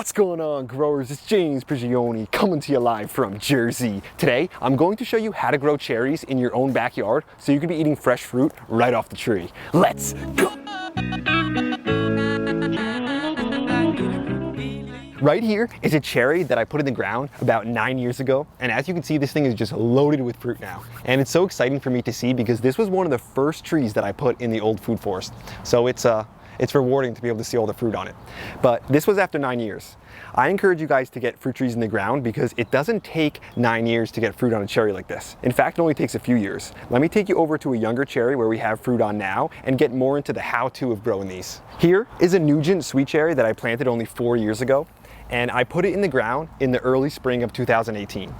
What's going on, growers? It's James Prigioni coming to you live from Jersey. Today, I'm going to show you how to grow cherries in your own backyard so you can be eating fresh fruit right off the tree. Let's go! Right here is a cherry that I put in the ground about 9 years ago, and as you can see, this thing is just loaded with fruit now. And it's so exciting for me to see because this was one of the first trees that I put in the old food forest. So it's rewarding to be able to see all the fruit on it. But this was after 9 years. I encourage you guys to get fruit trees in the ground because it doesn't take 9 years to get fruit on a cherry like this. In fact, it only takes a few years. Let me take you over to a younger cherry where we have fruit on now and get more into the how-to of growing these. Here is a Nugent sweet cherry that I planted only 4 years ago, and I put it in the ground in the early spring of 2018.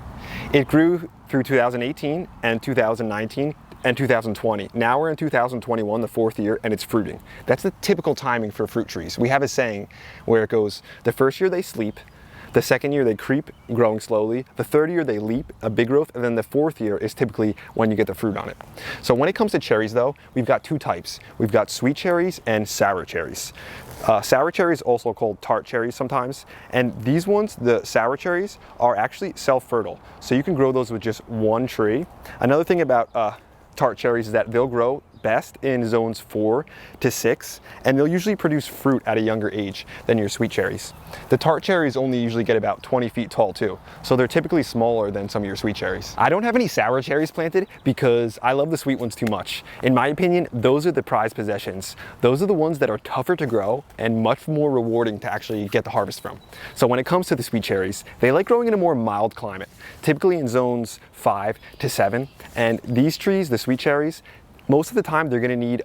It grew through 2018 and 2019 and 2020. Now we're in 2021, the 4th year, and it's fruiting. That's the typical timing for fruit trees. We have a saying where it goes, the first year they sleep, the second year they creep, growing slowly, the third year they leap, a big growth, and then the 4th year is typically when you get the fruit on it. So when it comes to cherries though, we've got two types. We've got sweet cherries and sour cherries. Sour cherries, also called tart cherries sometimes, and these ones, the sour cherries, are actually self-fertile. So you can grow those with just one tree. Another thing about tart cherries is that they'll grow best in zones 4 to 6, and they'll usually produce fruit at a younger age than your sweet cherries. The tart cherries only usually get about 20 feet tall too, so they're typically smaller than some of your sweet cherries. I don't have any sour cherries planted because I love the sweet ones too much. In my opinion, those are the prized possessions. Those are the ones that are tougher to grow and much more rewarding to actually get the harvest from. So when it comes to the sweet cherries, they like growing in a more mild climate, typically in zones 5 to 7, and these trees, the sweet cherries, most of the time they're going to need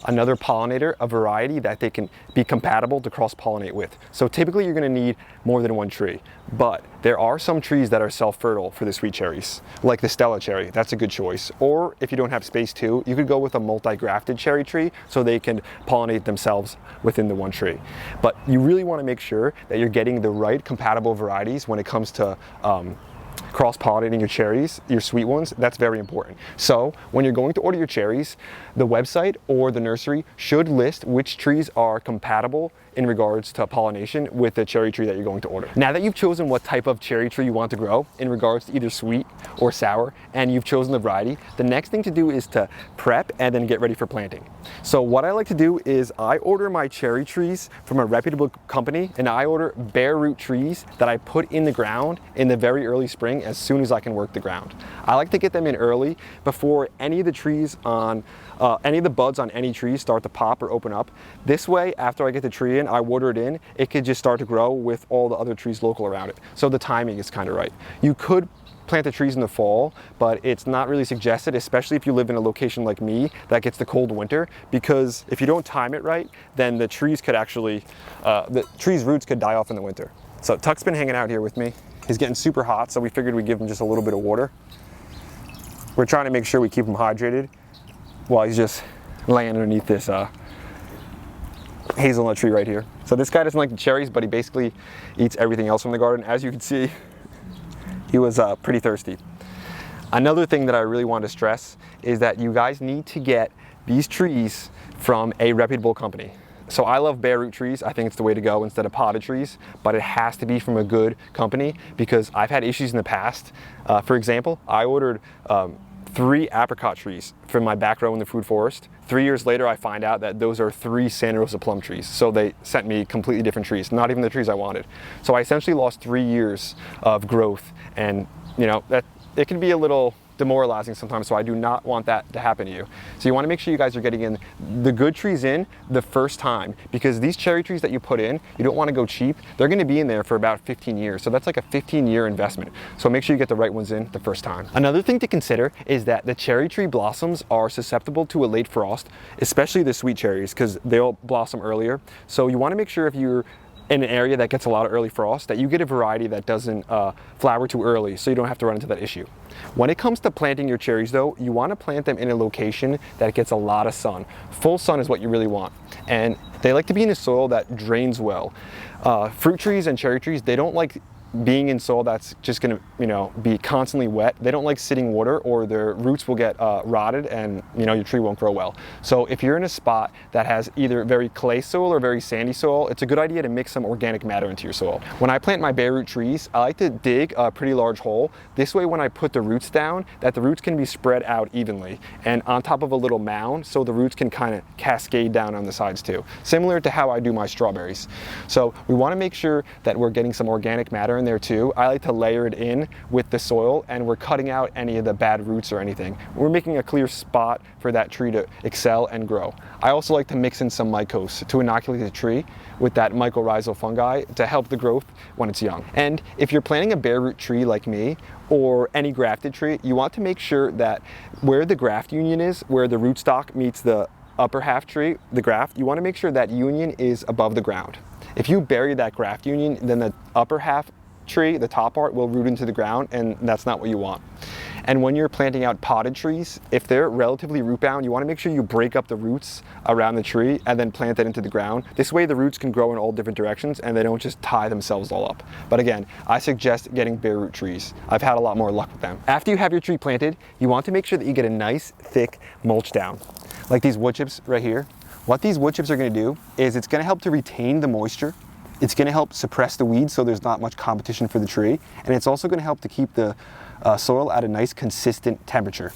another pollinator, a variety that they can be compatible to cross-pollinate with. So typically you're going to need more than one tree, but there are some trees that are self-fertile for the sweet cherries, like the Stella cherry. That's a good choice. Or if you don't have space too, you could go with a multi-grafted cherry tree so they can pollinate themselves within the one tree. But you really want to make sure that you're getting the right compatible varieties when it comes to cross-pollinating your cherries, your sweet ones. That's very important. So when you're going to order your cherries, the website or the nursery should list which trees are compatible in regards to pollination with the cherry tree that you're going to order. Now that you've chosen what type of cherry tree you want to grow in regards to either sweet or sour, and you've chosen the variety, the next thing to do is to prep and then get ready for planting. So what I like to do is I order my cherry trees from a reputable company, and I order bare root trees that I put in the ground in the very early spring as soon as I can work the ground. I like to get them in early before any of the trees on any of the buds on any trees start to pop or open up. This way, after I get the tree in, I water it in, it could just start to grow with all the other trees local around it. So the timing is kind of right. You could plant the trees in the fall, but it's not really suggested, especially if you live in a location like me that gets the cold winter, because if you don't time it right, then the trees could actually, the trees' roots could die off in the winter. So Tuck's been hanging out here with me. He's getting super hot, so we figured we'd give him just a little bit of water. We're trying to make sure we keep him hydrated while he's just laying underneath this hazelnut tree right here. So this guy doesn't like the cherries, but he basically eats everything else from the garden. As you can see, he was pretty thirsty. Another thing that I really want to stress is that you guys need to get these trees from a reputable company. So I love bare root trees. I think it's the way to go instead of potted trees, but it has to be from a good company because I've had issues in the past. For example, I ordered 3 apricot trees from my back row in the food forest. 3 years later, I find out that those are 3 Santa Rosa plum trees. So they sent me completely different trees, not even the trees I wanted. So I essentially lost 3 years of growth, and you know, that it can be a little demoralizing sometimes, so I do not want that to happen to you. So you want to make sure you guys are getting in the good trees in the first time, because these cherry trees that you put in, you don't want to go cheap. They're going to be in there for about 15 years, so that's like a 15-year investment. So make sure you get the right ones in the first time. Another thing to consider is that the cherry tree blossoms are susceptible to a late frost, especially the sweet cherries, because they'll blossom earlier. So you want to make sure if you're in an area that gets a lot of early frost, that you get a variety that doesn't flower too early, so you don't have to run into that issue. When it comes to planting your cherries though, you want to plant them in a location that gets a lot of sun. Full sun is what you really want, and they like to be in a soil that drains well. Fruit trees and cherry trees, they don't like being in soil that's just going to, be constantly wet. They don't like sitting water, or their roots will get rotted, and your tree won't grow well. So if you're in a spot that has either very clay soil or very sandy soil, it's a good idea to mix some organic matter into your soil. When I plant my bare root trees, I like to dig a pretty large hole. This way, when I put the roots down, that the roots can be spread out evenly and on top of a little mound, so the roots can kind of cascade down on the sides too, similar to how I do my strawberries. So we want to make sure that we're getting some organic matter in there too. I like to layer it in with the soil, and we're cutting out any of the bad roots or anything. We're making a clear spot for that tree to excel and grow. I also like to mix in some mycos to inoculate the tree with that mycorrhizal fungi to help the growth when it's young. And if you're planting a bare root tree like me, or any grafted tree, you want to make sure that where the graft union is, where the rootstock meets the upper half tree, the graft, you want to make sure that union is above the ground. If you bury that graft union, then the upper half tree, the top part, will root into the ground, and that's not what you want. And when you're planting out potted trees, if they're relatively root bound, you want to make sure you break up the roots around the tree and then plant it into the ground. This way the roots can grow in all different directions and they don't just tie themselves all up. But again, I suggest getting bare root trees. I've had a lot more luck with them. After you have your tree planted, you want to make sure that you get a nice thick mulch down, like these wood chips right here. What these wood chips are going to do is it's going to help to retain the moisture. It's going to help suppress the weeds so there's not much competition for the tree. And it's also going to help to keep the soil at a nice consistent temperature.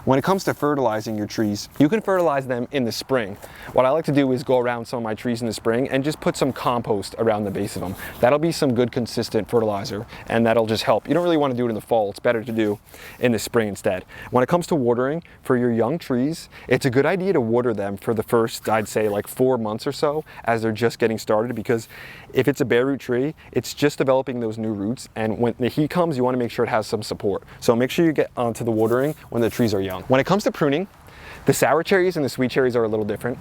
When it comes to fertilizing your trees, you can fertilize them in the spring. What I like to do is go around some of my trees in the spring and just put some compost around the base of them. That'll be some good consistent fertilizer, and that'll just help. You don't really want to do it in the fall. It's better to do in the spring instead. When it comes to watering for your young trees, it's a good idea to water them for the first, I'd say, like 4 months or so as they're just getting started, because if it's a bare root tree, it's just developing those new roots, and when the heat comes, you want to make sure it has some support. So make sure you get onto the watering when the trees are young. When it comes to pruning, the sour cherries and the sweet cherries are a little different.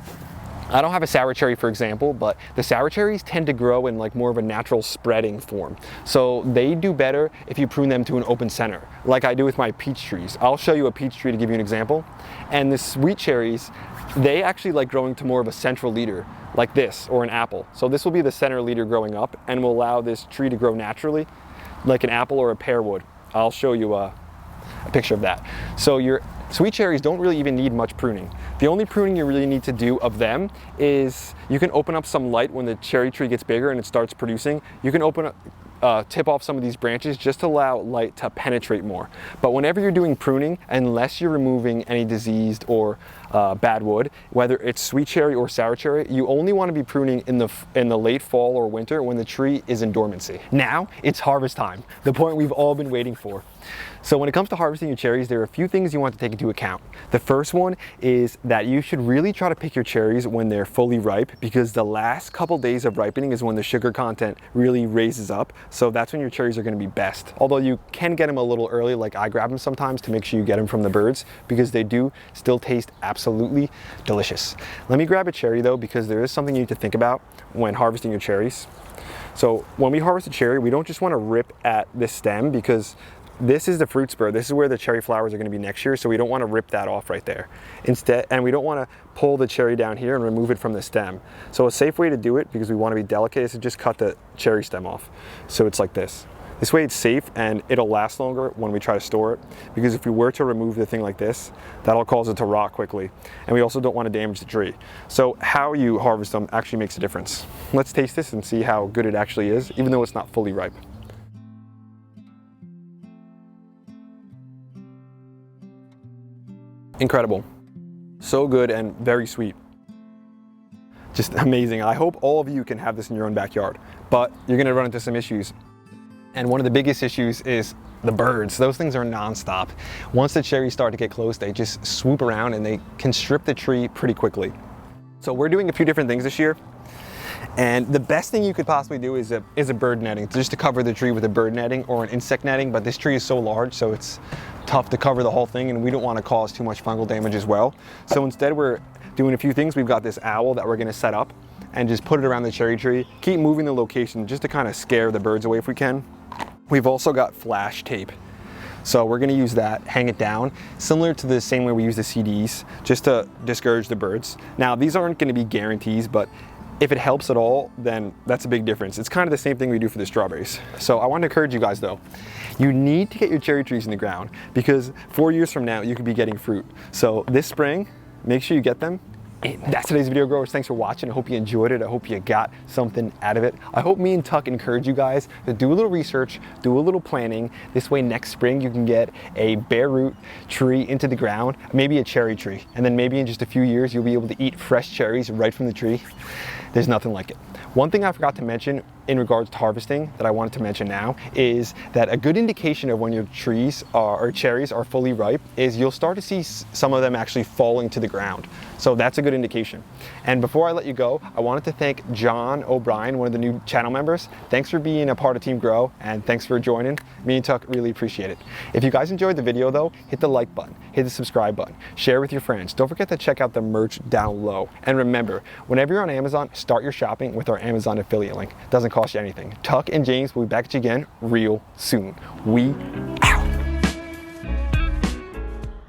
I don't have a sour cherry, for example, but the sour cherries tend to grow in like more of a natural spreading form. So they do better if you prune them to an open center, like I do with my peach trees. I'll show you a peach tree to give you an example. And the sweet cherries, they actually like growing to more of a central leader, like this, or an apple. So this will be the center leader growing up and will allow this tree to grow naturally, like an apple or a pear would. I'll show you a picture of that. So your sweet cherries don't really even need much pruning. The only pruning you really need to do of them is you can open up some light when the cherry tree gets bigger and it starts producing. You can open up, tip off some of these branches just to allow light to penetrate more. But whenever you're doing pruning, unless you're removing any diseased or bad wood, whether it's sweet cherry or sour cherry, you only want to be pruning in the late fall or winter when the tree is in dormancy. Now it's harvest time, the point we've all been waiting for. So when it comes to harvesting your cherries, there are a few things you want to take into account. The first one is that you should really try to pick your cherries when they're fully ripe, because the last couple days of ripening is when the sugar content really raises up. So that's when your cherries are going to be best. Although you can get them a little early, like I grab them sometimes to make sure you get them from the birds, because they do still taste absolutely delicious. Let me grab a cherry though, because there is something you need to think about when harvesting your cherries. So when we harvest a cherry, we don't just want to rip at the stem, because this is the fruit spur. This is where the cherry flowers are going to be next year, so we don't want to rip that off right there. Instead, and we don't want to pull the cherry down here and remove it from the stem. So a safe way to do it, because we want to be delicate, is to just cut the cherry stem off. So it's like this. This way it's safe and it'll last longer when we try to store it, because if we were to remove the thing like this, that'll cause it to rot quickly. And we also don't want to damage the tree. So how you harvest them actually makes a difference. Let's taste this and see how good it actually is, even though it's not fully ripe. Incredible. So good and very sweet. Just amazing. I hope all of you can have this in your own backyard, but you're going to run into some issues. And one of the biggest issues is the birds. Those things are nonstop. Once the cherries start to get close, they just swoop around and they can strip the tree pretty quickly. So we're doing a few different things this year. And the best thing you could possibly do is a bird netting, just to cover the tree with a bird netting or an insect netting. But this tree is so large, so it's tough to cover the whole thing, and we don't want to cause too much fungal damage as well. So instead we're doing a few things. We've got this owl that we're going to set up and just put it around the cherry tree. Keep moving the location just to kind of scare the birds away if we can. We've also got flash tape. So we're going to use that, hang it down, similar to the same way we use the CDs, just to discourage the birds. Now these aren't going to be guarantees, but If it helps at all, then that's a big difference. It's kind of the same thing we do for the strawberries. So I want to encourage you guys though, you need to get your cherry trees in the ground because 4 years from now, you could be getting fruit. So this spring, make sure you get them. That's today's video, growers. Thanks for watching. I hope you enjoyed it. I hope you got something out of it. I hope me and Tuck encourage you guys to do a little research, do a little planning. This way next spring you can get a bare root tree into the ground, maybe a cherry tree. And then maybe in just a few years, you'll be able to eat fresh cherries right from the tree. There's nothing like it. One thing I forgot to mention in regards to harvesting that I wanted to mention now is that a good indication of when your trees or cherries are fully ripe is you'll start to see some of them actually falling to the ground. So that's a good indication. And before I let you go, I wanted to thank John O'Brien, one of the new channel members. Thanks for being a part of Team Grow and thanks for joining. Me and Tuck really appreciate it. If you guys enjoyed the video though, hit the like button, hit the subscribe button, share with your friends. Don't forget to check out the merch down low. And remember, whenever you're on Amazon, start your shopping with our Amazon affiliate link. Doesn't cost you anything. Tuck and James will be back at you again real soon. We